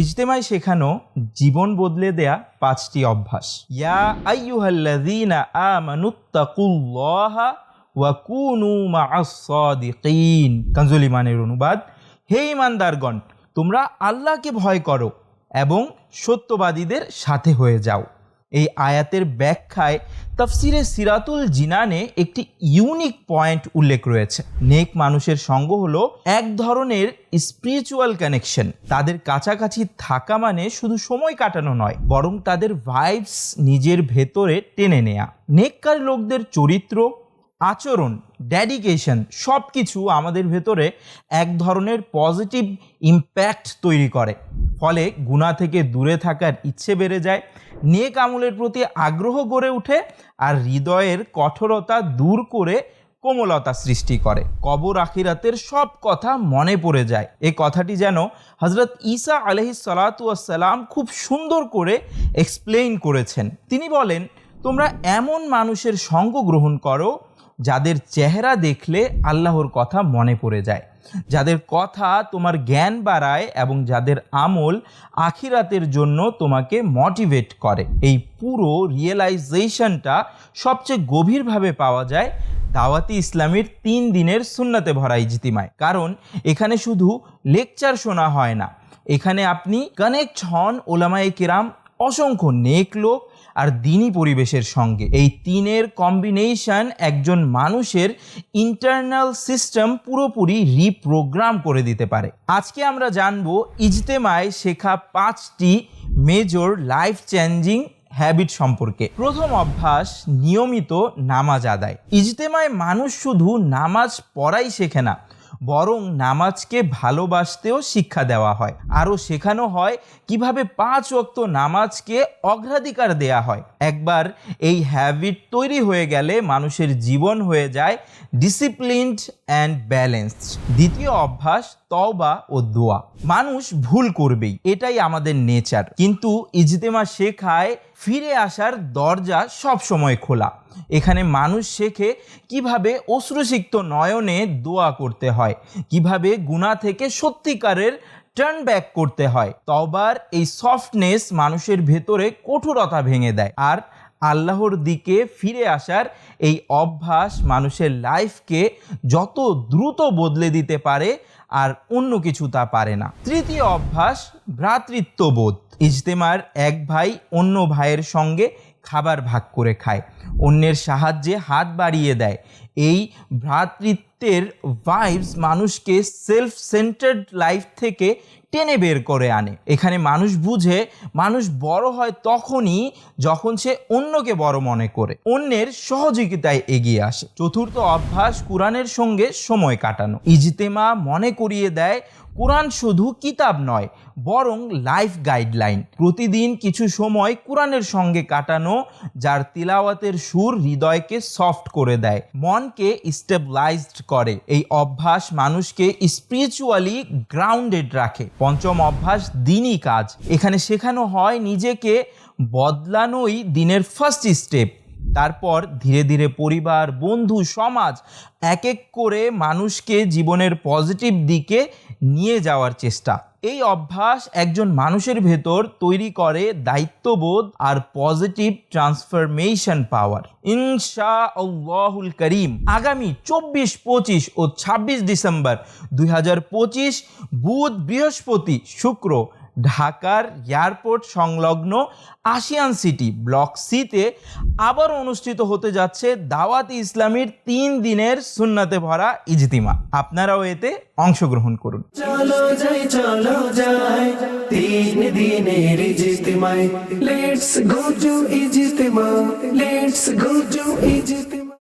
ইজতেমায় শেখানো জীবন বদলে দেয়া 5টি অভ্যাস। ইয়া আইয়ুহাল্লাযীনা আমানুত্তাকুল্লাহা ওয়া কুনু মা'আস সাদিকিন। কানজুল ঈমানের অনুবাদ, হে ঈমানদারগণ, তোমরা আল্লাহকে ভয় করো এবং সত্যবাদীদের সাথে হয়ে যাও। এই আয়াতের ব্যাখ্যায় তাফসিরে সিরাতুল জিনানে একটি ইউনিক পয়েন্ট উল্লেখ রয়েছে। নেক মানুষের সঙ্গ হলো এক ধরনের স্পিরিচুয়াল কানেকশন। তাদের কাছাকাছি থাকা মানে শুধু সময় কাটানো নয়, বরং তাদের ভাইবস নিজের ভেতরে টেনে নেয়া। নেককার লোকদের চরিত্র, আচরণ, ডেডিকেশন সব কিছু আমাদের ভেতরে এক ধরনের পজিটিভ ইম্প্যাক্ট তৈরি করে। ফলে গুনাহ থেকে দূরে থাকার ইচ্ছে বেড়ে যায়, নেক আমলের প্রতি আগ্রহ গড়ে ওঠে আর হৃদয়ের কঠোরতা দূর করে কোমলতা সৃষ্টি করে। কবর আখিরাতের সব কথা মনে পড়ে যায়। এই কথাটি যেন হযরত ঈসা আলাইহিস সালাতু ওয়াস সালাম খুব সুন্দর করে এক্সপ্লেইন করেছেন। তিনি বলেন, তোমরা এমন মানুষের সঙ্গ গ্রহণ করো যাদের চেহারা দেখলে আল্লাহর কথা মনে পড়ে যায়, যাদের কথা তোমার জ্ঞান বাড়ায় এবং যাদের আমল আখিরাতের জন্য তোমাকে মোটিভেট করে। এই পুরো রিয়েলাইজেশনটা সবচেয়ে গভীরভাবে পাওয়া যায় দাওয়াতি ইসলামীর 3 দিনের সুন্নতে ভরা ইজতিমায়। কারণ এখানে শুধু লেকচার শোনা হয় না, এখানে আপনি কানেক্ট হন ওলামায়ে কেরাম, অসংখ্য নেক লোক আর দিনী পরিবেশের সঙ্গে। এই 3-এর কম্বিনেশন একজন মানুষের ইন্টারনাল সিস্টেম পুরোপুরি রিপ্রোগ্রাম করে দিতে পারে। আজকে আমরা জানবো ইজতেমায় শেখা 5টি মেজর লাইফ চেঞ্জিং হ্যাবিট সম্পর্কে। প্রথম অভ্যাস, নিয়মিত নামাজ আদায়। ইজতেমায় মানুষ শুধু নামাজ পড়াই শেখে না, বরং নামাজকে ভালোবাসতেও শিক্ষা দেওয়া হয়। আরও শেখানো হয় কিভাবে 5 ওয়াক্ত নামাজকে অগ্রাধিকার দেয়া হয়। একবার এই হ্যাবিট তৈরি হয়ে গেলে মানুষের জীবন হয়ে যায় ডিসিপ্লিনড অ্যান্ড ব্যালেন্সড। দ্বিতীয় অভ্যাস, তওবা ও দোয়া। মানুষ ভুল করবেই, এটাই আমাদের নেচার, কিন্তু ইজতেমা শেখায় ফিরে আসার দরজা সব সময় খোলা। এখানে মানুষ শেখে কিভাবে অশ্রুসিক্ত নয়নে দোয়া করতে হয়, কিভাবে গুনাহ থেকে সত্যিকারের টার্ন ব্যাক করতে হয়। তওবার এই সফটনেস মানুষের ভেতরে কঠোরতা ভেঙে দেয়, আর আল্লাহর দিকে ফিরে আসার এই অভ্যাস মানুষের লাইফকে যত দ্রুত বদলে দিতে পারে আর অন্য কিছু তা পারে না। তৃতীয় অভ্যাস, ভ্রাতৃত্ববোধ। ইজতেমার এক ভাই অন্য ভাইয়ের সঙ্গে খাবার ভাগ করে খায়, অন্যের সাহায্যে হাত বাড়িয়ে দেয়। এই ভ্রাতৃত্বের ভাইবস মানুষকে সেলফ সেন্টার্ড লাইফ থেকে টেনে বের করে আনে। এখানে মানুষ বুঝে মানুষ বড় হয় তখনই যখন সে অন্যকে বড় মনে করে, অন্যের সহযোগিতায় এগিয়ে আসে। চতুর্থ অভ্যাস, কোরআনের সঙ্গে সময় কাটানো। ইজতেমা মনে করিয়ে দেয় কোরআন শুধু কিতাব নয়, বরং লাইফ গাইডলাইন। প্রতিদিন কিছু সময় কোরআনের সঙ্গে কাটানো, যার তিলাওয়াতের সুর হৃদয়কে সফট করে দেয়, মনকে স্টেবিলাইজড করে। এই অভ্যাস মানুষকে স্পিরিচুয়ালি গ্রাউন্ডেড রাখে। পঞ্চম অভ্যাস, দিনী কাজ। এখানে শেখানো হয় নিজেকে বদলানোই দিনের ফার্স্ট স্টেপ। তারপর ধীরে ধীরে পরিবার, বন্ধু, সমাজ এক এক করে মানুষকে জীবনের পজিটিভ দিকে নিয়ে যাওয়ার চেষ্টা। এই অভ্যাস একজন মানুষের ভেতর তৈরি করে দায়িত্ববোধ আর পজিটিভ ট্রান্সফরমেশন পাওয়ার। ইনশাআল্লাহুল করিম আগামী 24, 25 ও 26 ডিসেম্বর 2025 বুধ, বৃহস্পতি, শুক্র ঢাকার এয়ারপোর্ট সংলগ্ন আশিয়ান সিটি ব্লক সিতে আবার অনুষ্ঠিত হতে যাচ্ছে দাওয়াতি ইসলামীর 3 দিনের সুন্নতে ভরা ইজতিমা। আপনারাও এতে অংশগ্রহণ করুন। চলো যাই 3 দিনের ইজতিমায়, let's go to Ijtema, let's go to Ijtema.